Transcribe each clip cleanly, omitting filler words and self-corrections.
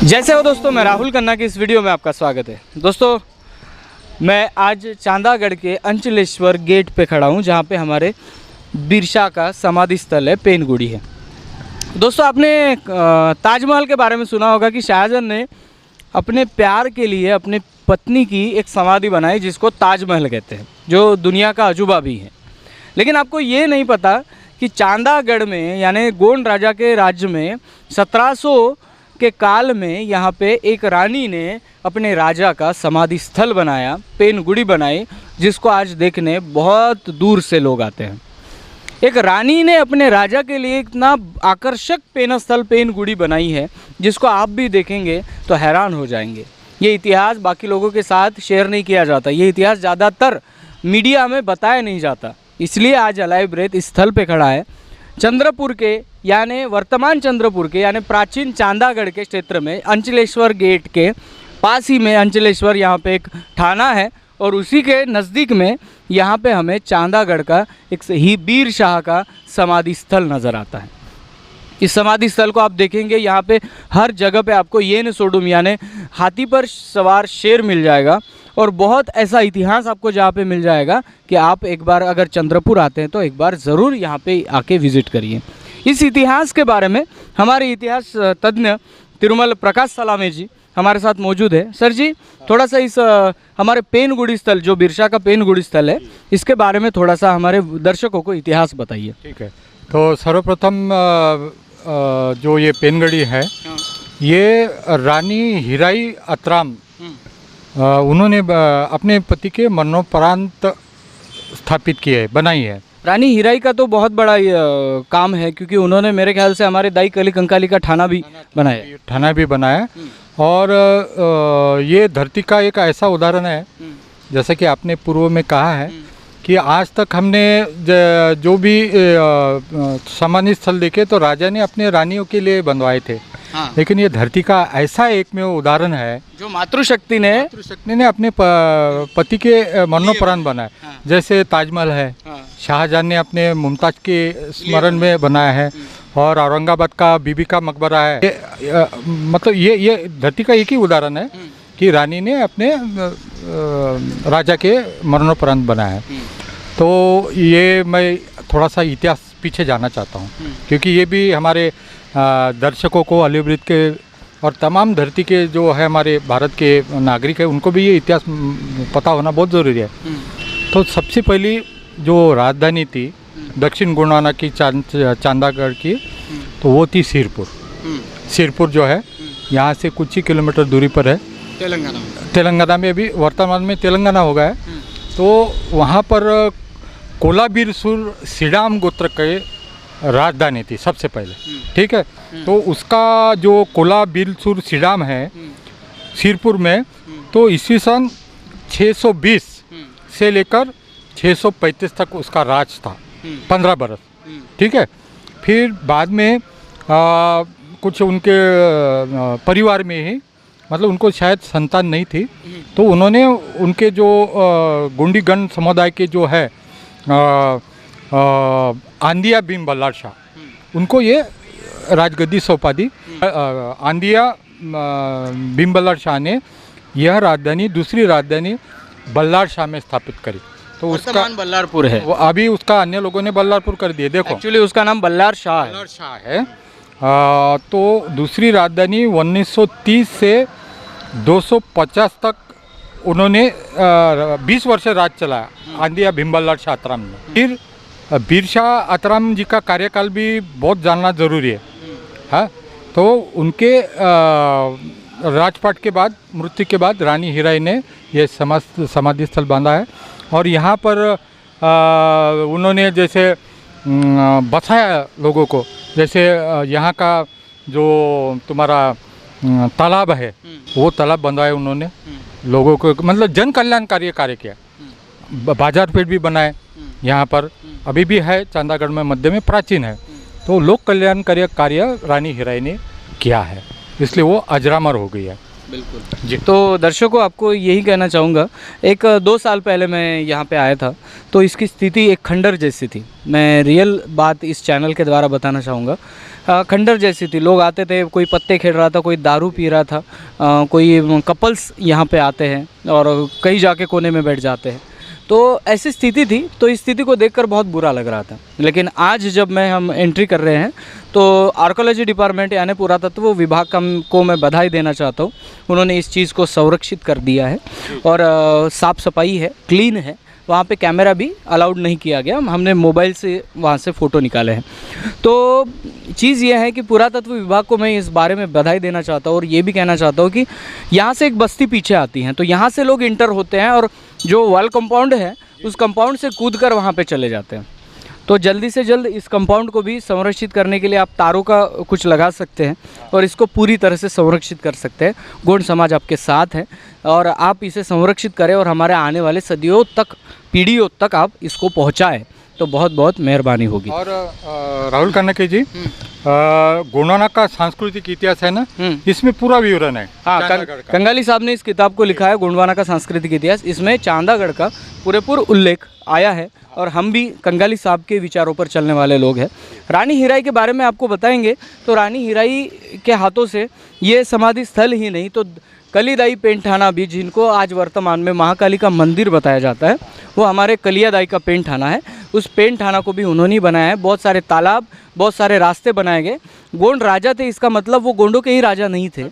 जैसे हो दोस्तों, मैं राहुल खन्ना की इस वीडियो में आपका स्वागत है। दोस्तों, मैं आज चांदागढ़ के अंचलेश्वर गेट पे खड़ा हूँ, जहाँ पे हमारे बिरसा का समाधि स्थल है, पेनगुड़ी है। दोस्तों, आपने ताजमहल के बारे में सुना होगा कि शाहजहां ने अपने प्यार के लिए अपने पत्नी की एक समाधि बनाई, जिसको ताजमहल कहते हैं, जो दुनिया का अजूबा भी है। लेकिन आपको ये नहीं पता कि चांदागढ़ में यानी गोंड राजा के राज्य में 1700 के काल में यहाँ पे एक रानी ने अपने राजा का समाधि स्थल बनाया, पेनगुड़ी बनाई, जिसको आज देखने बहुत दूर से लोग आते हैं। एक रानी ने अपने राजा के लिए इतना आकर्षक पेन स्थल पेनगुड़ी बनाई है, जिसको आप भी देखेंगे तो हैरान हो जाएंगे। ये इतिहास बाकी लोगों के साथ शेयर नहीं किया जाता, ये इतिहास ज़्यादातर मीडिया में बताया नहीं जाता, इसलिए आज अलाइव ब्रेथ इस स्थल पे खड़ा है। चंद्रपुर के यानी वर्तमान चंद्रपुर के यानी प्राचीन चांदागढ़ के क्षेत्र में अंचलेश्वर गेट के पास ही में अंचलेश्वर यहाँ पे एक थाना है, और उसी के नज़दीक में यहाँ पे हमें चांदागढ़ का एक ही बीर शाह का समाधि स्थल नज़र आता है। इस समाधि स्थल को आप देखेंगे, यहाँ पे हर जगह पे आपको येन सोडुम यानी हाथी पर सवार शेर मिल जाएगा, और बहुत ऐसा इतिहास आपको जहाँ पे मिल जाएगा कि आप एक बार अगर चंद्रपुर आते हैं तो एक बार ज़रूर यहाँ पे आके विज़िट करिए। इस इतिहास के बारे में हमारे इतिहास तज्ञ तिरुमल प्रकाश सलामे जी हमारे साथ मौजूद है। सर जी, थोड़ा सा इस हमारे पेनगुड़ी स्थल, जो बिरसा का पेनगुड़ी स्थल है, इसके बारे में थोड़ा सा हमारे दर्शकों को इतिहास बताइए। ठीक है, तो सर्वप्रथम जो ये पेनगढ़ी है, ये रानी हीराई अतराम उन्होंने अपने पति के मरणोपरांत स्थापित की है, बनाई है। रानी हीराई का तो बहुत बड़ा काम है, क्योंकि उन्होंने मेरे ख्याल से हमारे दाई कली कंकाली का थाना भी बनाया। थाना भी बनाया, और ये धरती का एक ऐसा उदाहरण है, जैसा कि आपने पूर्व में कहा है कि आज तक हमने जो भी समाधि स्थल देखे तो राजा ने अपने रानियों के लिए बनवाए थे। हाँ। लेकिन ये धरती का ऐसा एक में उदाहरण है जो मातृशक्ति ने अपने पति के मरणोपरांत बनाया। हाँ। जैसे ताजमहल है। हाँ। शाहजहां ने अपने मुमताज के स्मरण में बनाया है, और औरंगाबाद का बीबी का मकबरा है। मतलब ये धरती का एक ही उदाहरण है कि रानी ने अपने राजा के मरणोपरांत बनाया है। तो ये मैं थोड़ा सा इतिहास पीछे जाना चाहता हूँ, क्योंकि ये भी हमारे दर्शकों को, अलाइव ब्रेथ के और तमाम धरती के जो है हमारे भारत के नागरिक है, उनको भी ये इतिहास पता होना बहुत ज़रूरी है। तो सबसे पहली जो राजधानी थी दक्षिण गोंडवाना की चांदागढ़ की, तो वो थी सिरपुर। सिरपुर जो है यहाँ से कुछ ही किलोमीटर दूरी पर है, तेलंगाना में। अभी वर्तमान में तेलंगाना हो गया है। तो वहाँ पर कोलाबीरसुर सिडाम गोत्र के राजधानी थी सबसे पहले। ठीक है, तो उसका जो कोलाबीरसुर सिडाम है सिरपुर में, तो ईस्वी सन 620 से लेकर 635 तक उसका राज था, 15 बरस। ठीक है, फिर बाद में कुछ उनके परिवार में ही, मतलब उनको शायद संतान नहीं थी, तो उन्होंने उनके जो गोंडीगण समुदाय के जो है आंदिया भीम बल्लार शाह, उनको ये राजगद्दी सौंपा दी। आंदिया भीम बल्लार शाह ने यह राजधानी, दूसरी राजधानी बल्लार शाह में स्थापित करी। तो उसका बल्लारपुर है, अभी उसका अन्य लोगों ने बल्लारपुर कर दिया। देखो, एक्चुअली उसका नाम बल्लार शाह है। बल्लार शाह है। तो दूसरी राजधानी 1930 से 250 तक उन्होंने 20 वर्ष राज चलाया, आंदिया भीम बल्लार शाह अतराम ने। फिर बिरसा अतराम जी का कार्यकाल भी बहुत जानना ज़रूरी है। हाँ, तो उनके राजपाट के बाद, मृत्यु के बाद रानी हीराई ने यह समाधि स्थल बांधा है, और यहाँ पर उन्होंने जैसे बसाया लोगों को। जैसे यहाँ का जो तुम्हारा तालाब है, वो तालाब बनवाए उन्होंने लोगों को, मतलब जन कल्याणकारी कार्य किया। बाजार पेट भी बनाए यहाँ पर, अभी भी है चांदागढ़ में, मध्य में प्राचीन है। तो लोक कल्याणकारी कार्य रानी हीराई ने किया है, इसलिए वो अजरामर हो गई है। बिल्कुल जी। तो दर्शकों, आपको यही कहना चाहूँगा, एक 2 साल पहले मैं यहाँ पे आया था, तो इसकी स्थिति एक खंडर जैसी थी। मैं रियल बात इस चैनल के द्वारा बताना चाहूँगा। खंडर जैसी थी। लोग आते थे, कोई पत्ते खेल रहा था, कोई दारू पी रहा था, कोई कपल्स यहाँ पे आते हैं और कहीं जाके कोने में बैठ जाते हैं। तो ऐसी स्थिति थी, तो इस स्थिति को देखकर बहुत बुरा लग रहा था। लेकिन आज जब हम एंट्री कर रहे हैं तो आर्कोलॉजी डिपार्टमेंट यानी पुरातत्व विभाग को मैं बधाई देना चाहता हूँ। उन्होंने इस चीज़ को संरक्षित कर दिया है और साफ़ सफाई है, क्लीन है। वहाँ पे कैमरा भी अलाउड नहीं किया गया, हमने मोबाइल से वहाँ से फ़ोटो निकाले हैं। तो चीज़ ये है कि पुरातत्व विभाग को मैं इस बारे में बधाई देना चाहता हूँ और ये भी कहना चाहता हूँ कि यहाँ से एक बस्ती पीछे आती है, तो यहाँ से लोग इंटर होते हैं और जो वॉल कंपाउंड है उस कंपाउंड से कूद कर वहाँ पे चले जाते हैं। तो जल्दी से जल्द इस कंपाउंड को भी संरक्षित करने के लिए आप तारों का कुछ लगा सकते हैं और इसको पूरी तरह से संरक्षित कर सकते हैं। गोंड समाज आपके साथ है और आप इसे संरक्षित करें और हमारे आने वाले सदियों तक, पीढ़ियों तक आप इसको पहुँचाएँ, तो बहुत बहुत मेहरबानी होगी। और राहुल कन्नके जी, गोंडवाना का सांस्कृतिक इतिहास है ना, इसमें पूरा विवरण है। हाँ, कंगाली साहब ने इस किताब को लिखा है, गोंडवाना का सांस्कृतिक इतिहास। इसमें चांदागढ़ का पूरेपूर उल्लेख आया है और हम भी कंगाली साहब के विचारों पर चलने वाले लोग हैं। रानी हीराई के बारे में आपको बताएंगे तो रानी हीराई के हाथों से ये समाधि स्थल ही नहीं तो कलीदाई पेंट थाना भी, जिनको आज वर्तमान में महाकाली का मंदिर बताया जाता है, वो हमारे कलियादाई का पेंट थाना है। उस पेंट थाना को भी उन्होंने ही बनाया है। बहुत सारे तालाब, बहुत सारे रास्ते बनाए गए। गोंड राजा थे, इसका मतलब वो गोंडों के ही राजा नहीं थे,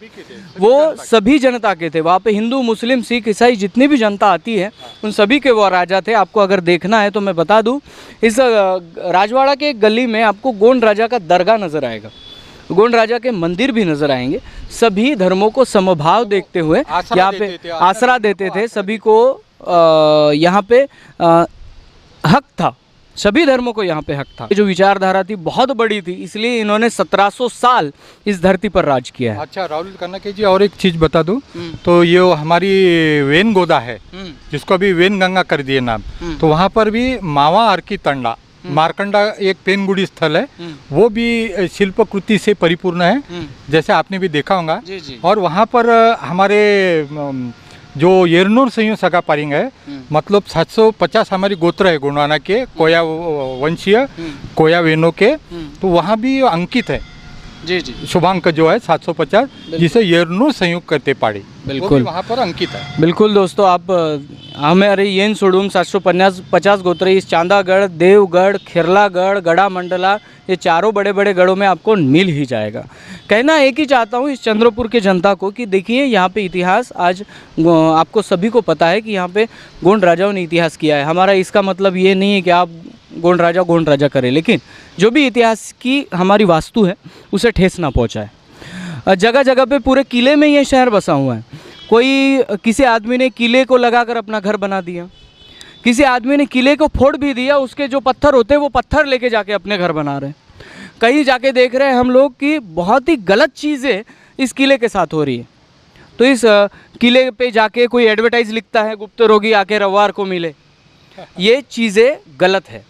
वो सभी जनता के थे। वहाँ पे हिंदू, मुस्लिम, सिख, ईसाई जितनी भी जनता आती है उन सभी के वो राजा थे। आपको अगर देखना है तो मैं बता दूँ, इस राजवाड़ा के गली में आपको गोंड राजा का दरगाह नज़र आएगा, गोंड राजा के मंदिर भी नज़र आएंगे। सभी धर्मों को समभाव देखते हुए यहाँ पे आसरा देते थे, सभी को यहाँ पे हक था, सभी धर्मों को यहाँ पे हक था। जो विचारधारा थी बहुत बड़ी थी, इसलिए इन्होंने 1700 साल इस धरती पर राज किया है। अच्छा राहुल कन्नके जी, और एक चीज़ बता दूं, तो ये हमारी वेन गोदा है, जिसको अभी वेन गंगा कर दिए नाम, तो वहाँ पर भी मावा आरकी तंडा मारकंडा एक पेनगुड़ी स्थल है, वो भी शिल्पकृति से परिपूर्ण है, जैसे आपने भी देखा होगा। और वहाँ पर हमारे जो येरनूर संयू सगा पारिंग है, मतलब 750 हमारी गोत्र है गोंडवाना के, कोया वंशीय, कोया वेनो के, तो वहाँ भी अंकित है जी जी शुभांक जो है 750, जिसे येरनूर संयुक्त करते पाड़ी, बिल्कुल वहाँ पर अंकित है। बिल्कुल दोस्तों, आप हमारे येन सोडूम 750 गोत्र इस चांदागढ़, देवगढ़, खिरलागढ़, गड़ा मंडला, ये चारों बड़े बड़े गढ़ों में आपको मिल ही जाएगा। कहना एक ही चाहता हूँ इस चंद्रपुर के जनता को कि देखिए यहाँ पे इतिहास आज आपको सभी को पता है कि यहाँ पे गोंड राजाओं ने इतिहास किया है। हमारा इसका मतलब ये नहीं है कि आप गोंड राजा करें, लेकिन जो भी इतिहास की हमारी वास्तु है उसे ठेस ना पहुँचाए। जगह जगह पे पूरे किले में ये शहर बसा हुआ है। कोई किसी आदमी ने किले को लगाकर अपना घर बना दिया, किसी आदमी ने किले को फोड़ भी दिया, उसके जो पत्थर होते हैं वो पत्थर लेके जाके अपने घर बना रहे हैं। कहीं जाके देख रहे हैं हम लोग कि बहुत ही गलत चीज़ें इस किले के साथ हो रही है। तो इस किले पे जाके कोई एडवर्टाइज लिखता है, गुप्त रोगी आके रविवार को मिले, ये चीज़ें गलत है।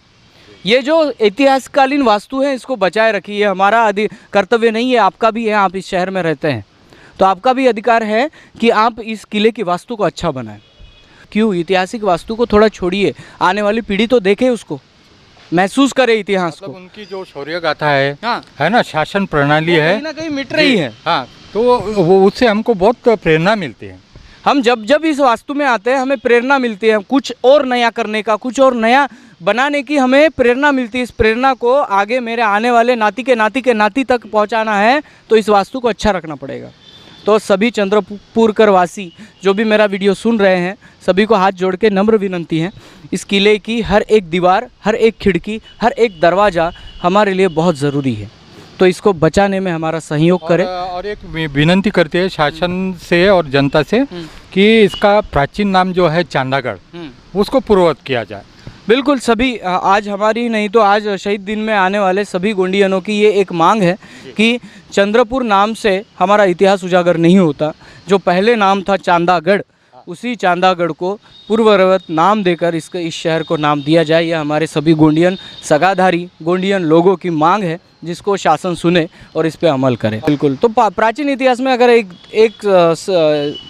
ये जो इतिहासकालीन वास्तु है इसको बचाए रखिए, हमारा कर्तव्य नहीं है, आपका भी है। आप इस शहर में रहते हैं तो आपका भी अधिकार है कि आप इस किले की वास्तु को अच्छा बनाएं। क्यों, ऐतिहासिक वास्तु को थोड़ा छोड़िए, आने वाली पीढ़ी तो देखे, उसको महसूस करे इतिहास को। उनकी जो शौर्य गाथा है, हाँ, है ना, शासन प्रणाली है, कहीं ना कहीं मिट रही है। हाँ, तो वो उससे हमको बहुत प्रेरणा मिलती है। हम जब इस वास्तु में आते हैं हमें प्रेरणा मिलती है, कुछ और नया करने का, कुछ और नया बनाने की हमें प्रेरणा मिलती है। इस प्रेरणा को आगे मेरे आने वाले नाती के नाती तक पहुंचाना है तो इस वास्तु को अच्छा रखना पड़ेगा। तो सभी चंद्रपुरकर वासी जो भी मेरा वीडियो सुन रहे हैं, सभी को हाथ जोड़ के नम्र विनंती है, इस किले की हर एक दीवार, हर एक खिड़की, हर एक दरवाज़ा हमारे लिए बहुत ज़रूरी है। तो इसको बचाने में हमारा सहयोग करें। और एक विनंती करते हैं शासन से और जनता से कि इसका प्राचीन नाम जो है चांदागढ़, उसको पूर्ववत किया जाए। बिल्कुल, सभी आज हमारी नहीं तो आज शहीद दिन में आने वाले सभी गोंडियनों की ये एक मांग है कि चंद्रपुर नाम से हमारा इतिहास उजागर नहीं होता। जो पहले नाम था चांदागढ़, उसी चांदागढ़ को पूर्ववत नाम देकर इस शहर को नाम दिया जाए। यह हमारे सभी गोंडियन सगाधारी गोंडियन लोगों की मांग है, जिसको शासन सुने और इस पे अमल करे। बिल्कुल। तो प्राचीन इतिहास में अगर एक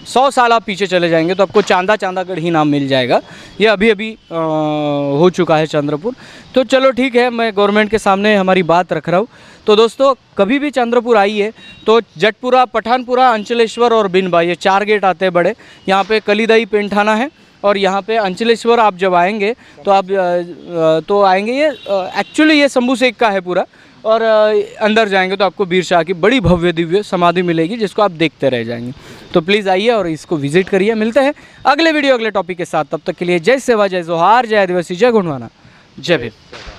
100 साल आप पीछे चले जाएंगे तो आपको चांदागढ़ ही नाम मिल जाएगा। ये अभी हो चुका है चंद्रपुर। तो चलो ठीक है, मैं गवर्नमेंट के सामने हमारी बात रख रहा हूँ। तो दोस्तों कभी भी चंद्रपुर आइए तो जटपुरा, पठानपुरा, अंचलेश्वर और बिनबा, ये 4 गेट आते हैं बड़े। यहाँ पे कलीदाई पेंठाना है और यहाँ पे अंचलेश्वर आप जब आएंगे तो आप आएंगे, ये एक्चुअली ये शंभू शेख का है पूरा। और अंदर जाएंगे तो आपको वीर शाह की बड़ी भव्य दिव्य समाधि मिलेगी जिसको आप देखते रह जाएंगे। तो प्लीज़ आइए और इसको विजिट करिए। मिलते हैं अगले वीडियो अगले टॉपिक के साथ। तब तक के लिए जय सेवा, जय जोहार, जय आदिवासी, जय गोंडवाना, जय भीम।